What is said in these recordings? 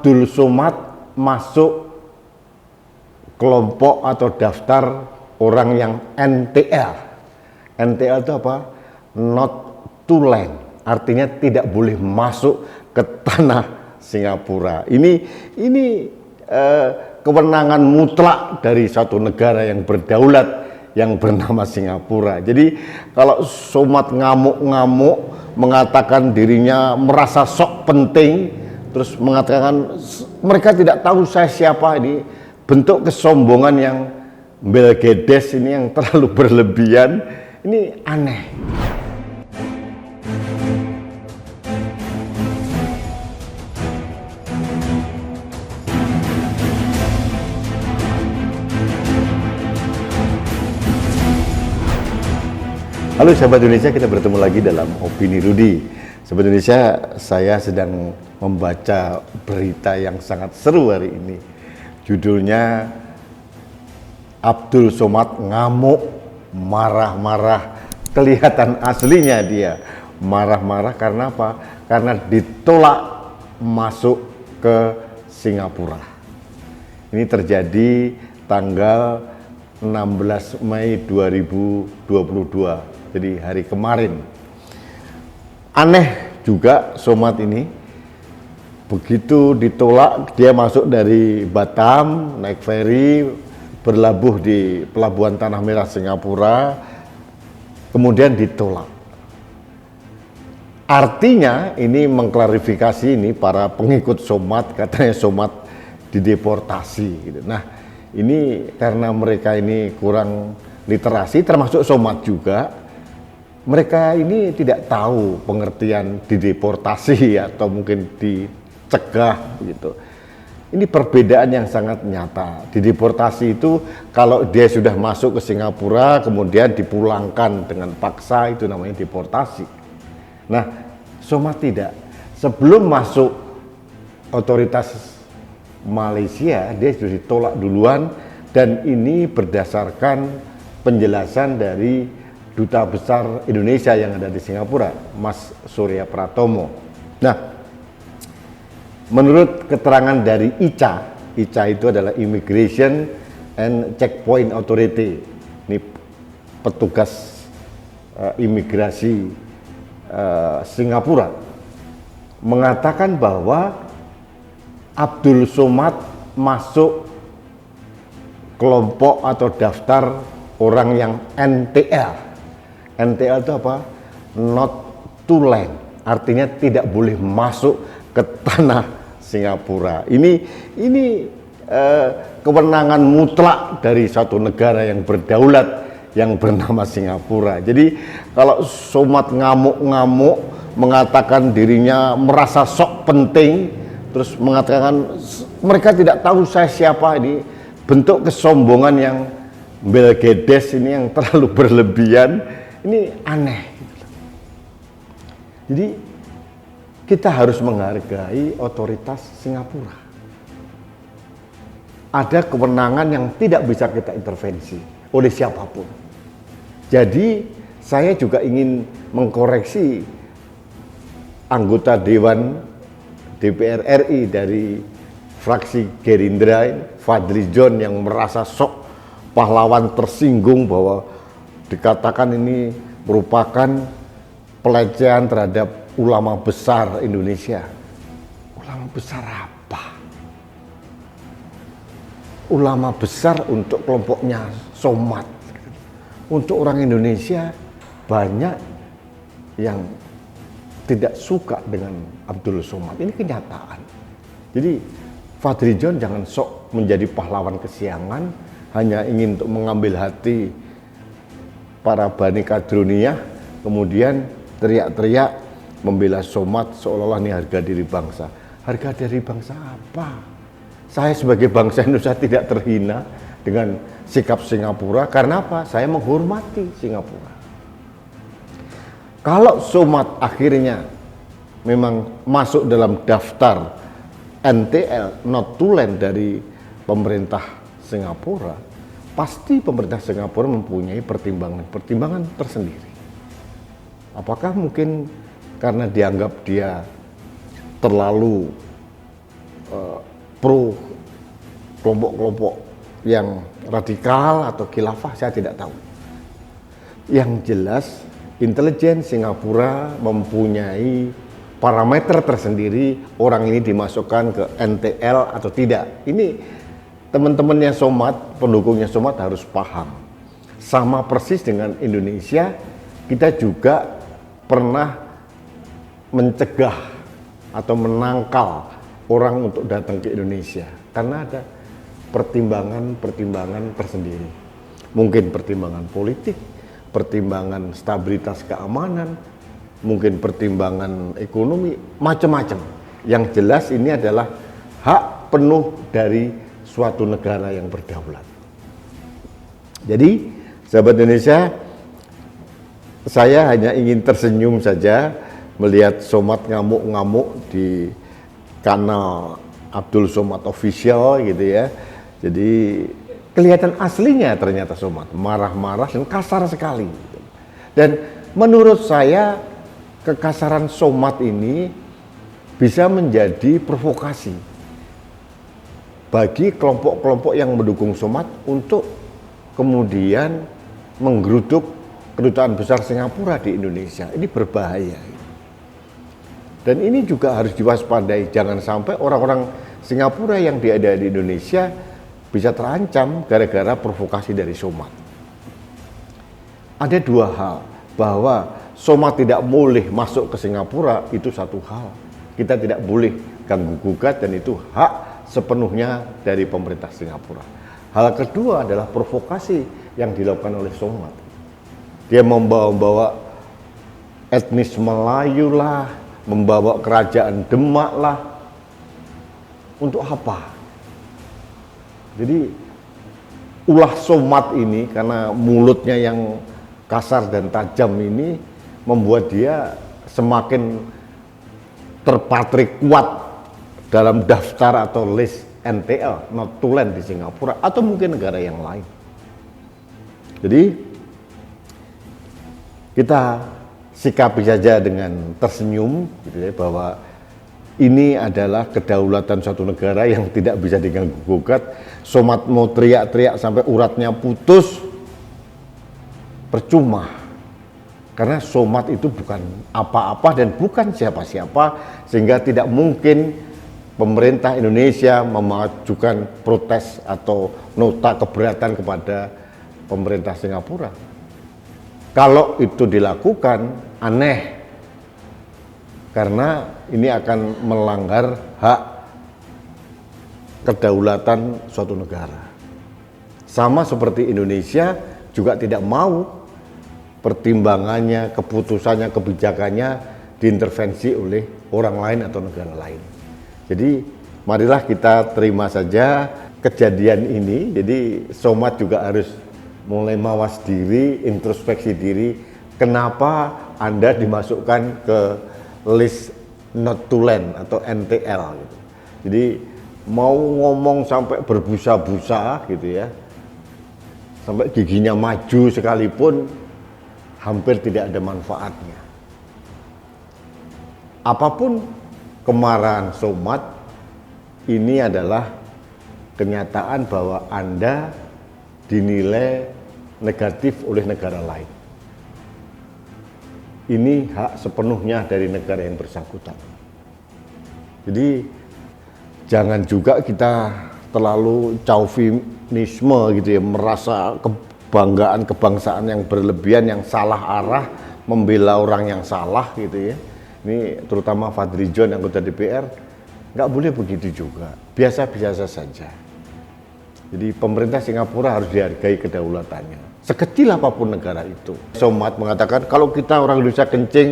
Abdul Somad masuk kelompok atau daftar orang yang NTL. NTL itu apa? Not to land, artinya tidak boleh masuk ke tanah Singapura. Ini kewenangan mutlak dari satu negara yang berdaulat yang bernama Singapura. Jadi kalau Somad ngamuk-ngamuk mengatakan dirinya merasa sok penting, terus mengatakan mereka tidak tahu saya siapa, ini bentuk kesombongan yang belgedes, ini yang terlalu berlebihan, ini aneh. Halo sahabat Indonesia, kita bertemu lagi dalam Opini Rudy. Sahabat Indonesia, saya sedang membaca berita yang sangat seru hari ini. Judulnya Abdul Somad ngamuk, marah-marah, kelihatan aslinya dia. Marah-marah karena apa? Karena ditolak masuk ke Singapura. Ini terjadi tanggal 16 Mei 2022. Jadi hari kemarin. Aneh juga Somad ini, begitu ditolak dia masuk dari Batam, naik feri, berlabuh di Pelabuhan Tanah Merah Singapura, kemudian ditolak. Artinya ini mengklarifikasi ini para pengikut Somad, katanya Somad dideportasi gitu. Nah, ini karena mereka ini kurang literasi, termasuk Somad juga. Mereka ini tidak tahu pengertian dideportasi atau mungkin dicegah gitu. Ini perbedaan yang sangat nyata. Dideportasi itu kalau dia sudah masuk ke Singapura kemudian dipulangkan dengan paksa, itu namanya deportasi. Nah, Somad tidak. Sebelum masuk otoritas Malaysia, dia sudah ditolak duluan, dan ini berdasarkan penjelasan dari Duta Besar Indonesia yang ada di Singapura, Mas Surya Pratomo. Nah, menurut keterangan dari ICA itu adalah Immigration and Checkpoint Authority. Ini petugas imigrasi Singapura, mengatakan bahwa Abdul Somad masuk kelompok atau daftar orang yang NTL. NTL itu apa? Not to land, artinya tidak boleh masuk ke tanah Singapura. Ini kewenangan mutlak dari satu negara yang berdaulat yang bernama Singapura. Jadi kalau Somad ngamuk-ngamuk mengatakan dirinya merasa sok penting, terus mengatakan mereka tidak tahu saya siapa, ini bentuk kesombongan yang belgedes, ini yang terlalu berlebihan, ini aneh. Jadi kita harus menghargai otoritas Singapura. Ada kewenangan yang tidak bisa kita intervensi oleh siapapun. Jadi saya juga ingin mengkoreksi anggota Dewan DPR RI dari fraksi Gerindra, Fadli John, yang merasa sok pahlawan, tersinggung bahwa dikatakan ini merupakan pelecehan terhadap ulama besar Indonesia. Ulama besar apa? Ulama besar untuk kelompoknya Somad. Untuk orang Indonesia banyak yang tidak suka dengan Abdul Somad. Ini kenyataan. Jadi Fadli John jangan sok menjadi pahlawan kesiangan, hanya ingin untuk mengambil hati para Bani Kadroniyah, kemudian teriak-teriak membela Somad seolah-olah ini harga diri bangsa. Harga diri bangsa apa? Saya sebagai bangsa Indonesia tidak terhina dengan sikap Singapura, karena apa? Saya menghormati Singapura. Kalau Somad akhirnya memang masuk dalam daftar NTL, not to land, dari pemerintah Singapura, pasti pemerintah Singapura mempunyai pertimbangan tersendiri. Apakah mungkin karena dianggap dia terlalu pro kelompok-kelompok yang radikal atau khilafah, saya tidak tahu. Yang jelas intelijen Singapura mempunyai parameter tersendiri orang ini dimasukkan ke NTL atau tidak. Ini teman-temannya Somad, pendukungnya Somad harus paham. Sama persis dengan Indonesia, kita juga pernah mencegah atau menangkal orang untuk datang ke Indonesia karena ada pertimbangan-pertimbangan tersendiri. Mungkin pertimbangan politik, pertimbangan stabilitas keamanan, mungkin pertimbangan ekonomi, macam-macam. Yang jelas ini adalah hak penuh dari suatu negara yang berdaulat. Jadi, sahabat Indonesia, saya hanya ingin tersenyum saja melihat Somad ngamuk-ngamuk di kanal Abdul Somad Official gitu ya. Jadi kelihatan aslinya ternyata Somad marah-marah dan kasar sekali. Dan menurut saya kekasaran Somad ini bisa menjadi provokasi bagi kelompok-kelompok yang mendukung Somad untuk kemudian menggeruduk kedutaan besar Singapura di Indonesia. Ini berbahaya. Dan ini juga harus diwaspadai, jangan sampai orang-orang Singapura yang ada di Indonesia bisa terancam gara-gara provokasi dari Somad. Ada dua hal, bahwa Somad tidak boleh masuk ke Singapura itu satu hal. Kita tidak boleh ganggu-gugat dan itu hak sepenuhnya dari pemerintah Singapura. Hal kedua adalah provokasi yang dilakukan oleh Somad. Dia membawa etnis Melayu lah, membawa kerajaan Demak lah. Untuk apa? Jadi ulah Somad ini karena mulutnya yang kasar dan tajam ini membuat dia semakin terpatrik kuat dalam daftar atau list NTL, not to land di Singapura atau mungkin negara yang lain. Jadi kita sikapi saja dengan tersenyum gitu ya, bahwa ini adalah kedaulatan suatu negara yang tidak bisa diganggu-gugat. Somad mau teriak-teriak sampai uratnya putus, percuma. Karena Somad itu bukan apa-apa dan bukan siapa-siapa, sehingga tidak mungkin pemerintah Indonesia memajukan protes atau nota keberatan kepada pemerintah Singapura. Kalau itu dilakukan, aneh. Karena ini akan melanggar hak kedaulatan suatu negara. Sama seperti Indonesia juga tidak mau pertimbangannya, keputusannya, kebijakannya diintervensi oleh orang lain atau negara lain. Jadi marilah kita terima saja kejadian ini. Jadi Somad juga harus mulai mawas diri, introspeksi diri. Kenapa Anda dimasukkan ke list not to land atau NTL gitu. Jadi mau ngomong sampai berbusa-busa gitu ya, sampai giginya maju sekalipun hampir tidak ada manfaatnya. Apapun kemarahan Somad, ini adalah kenyataan bahwa Anda dinilai negatif oleh negara lain. Ini hak sepenuhnya dari negara yang bersangkutan. Jadi jangan juga kita terlalu chauvinisme gitu ya, merasa kebanggaan kebangsaan yang berlebihan, yang salah arah, membela orang yang salah gitu ya. Ini terutama Fadli John, anggota DPR, nggak boleh begitu juga. Biasa-biasa saja. Jadi pemerintah Singapura harus dihargai kedaulatannya. Sekecil apapun negara itu. Somad mengatakan kalau kita orang Indonesia kencing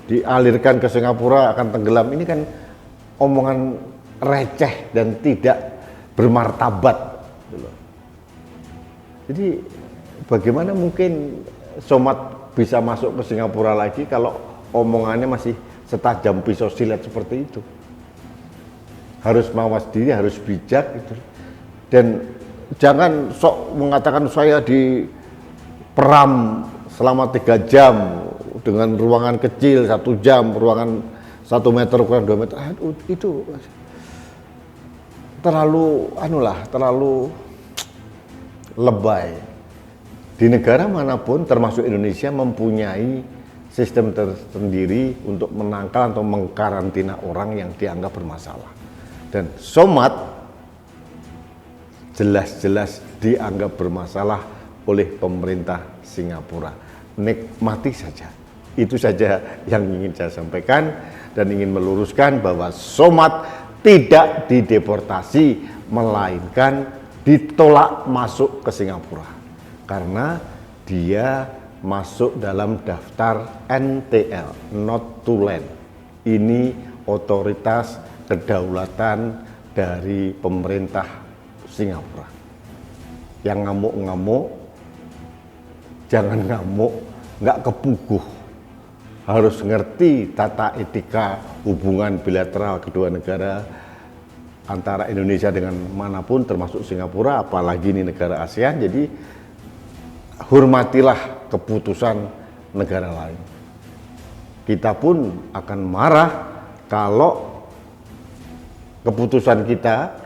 dialirkan ke Singapura akan tenggelam. Ini kan omongan receh dan tidak bermartabat. Jadi bagaimana mungkin Somad bisa masuk ke Singapura lagi kalau omongannya masih setajam pisau silet seperti itu. Harus mawas diri, harus bijak gitu. Dan jangan sok mengatakan saya di peram selama 3 jam dengan ruangan kecil 1 jam, ruangan 1 meter kurang 2 meter. Itu terlalu lebay. Di negara manapun termasuk Indonesia mempunyai sistem tersendiri untuk menangkal atau mengkarantina orang yang dianggap bermasalah. Dan Somat jelas-jelas dianggap bermasalah oleh pemerintah Singapura. Nikmati saja. Itu saja yang ingin saya sampaikan dan ingin meluruskan bahwa Somat tidak dideportasi, melainkan ditolak masuk ke Singapura karena dia masuk dalam daftar NTL, Not to Land. Ini otoritas kedaulatan dari pemerintah Singapura. Yang ngamuk-ngamuk, jangan ngamuk, nggak kepuguh. Harus ngerti tata etika hubungan bilateral kedua negara antara Indonesia dengan manapun termasuk Singapura, apalagi ini negara ASEAN. Jadi hormatilah keputusan negara lain. Kita pun akan marah kalau keputusan kita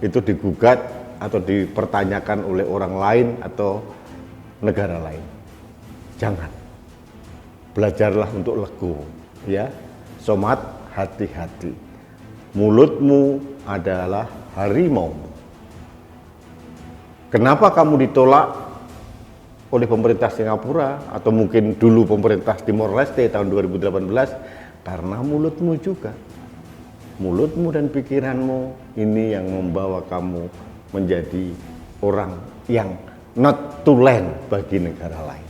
itu digugat atau dipertanyakan oleh orang lain atau negara lain. Jangan. Belajarlah untuk legowo, ya. Somat, hati-hati. Mulutmu adalah harimau. Kenapa kamu ditolak oleh pemerintah Singapura atau mungkin dulu pemerintah Timor Leste tahun 2018? Karena mulutmu juga. Mulutmu dan pikiranmu ini yang membawa kamu menjadi orang yang not to land bagi negara lain.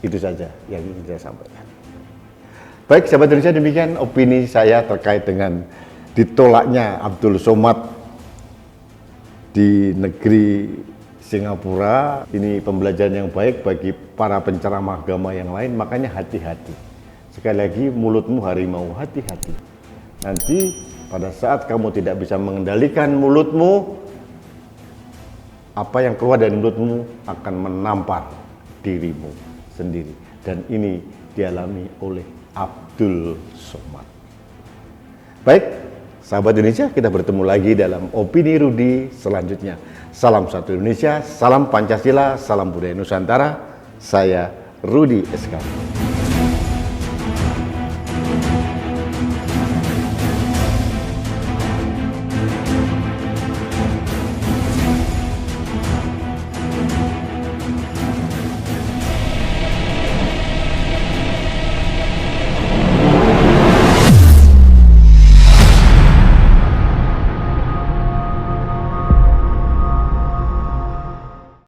Itu saja yang ingin saya sampaikan. Baik, sahabat Indonesia, demikian opini saya terkait dengan ditolaknya Abdul Somad di negeri Singapura. Ini pembelajaran yang baik bagi para penceramah agama yang lain, makanya hati-hati. Sekali lagi, mulutmu harimau, hati-hati. Nanti pada saat kamu tidak bisa mengendalikan mulutmu, apa yang keluar dari mulutmu akan menampar dirimu sendiri. Dan ini dialami oleh Abdul Somad. Baik, sahabat Indonesia, kita bertemu lagi dalam Opini Rudi selanjutnya. Salam satu Indonesia, salam Pancasila, salam budaya Nusantara. Saya Rudi SK.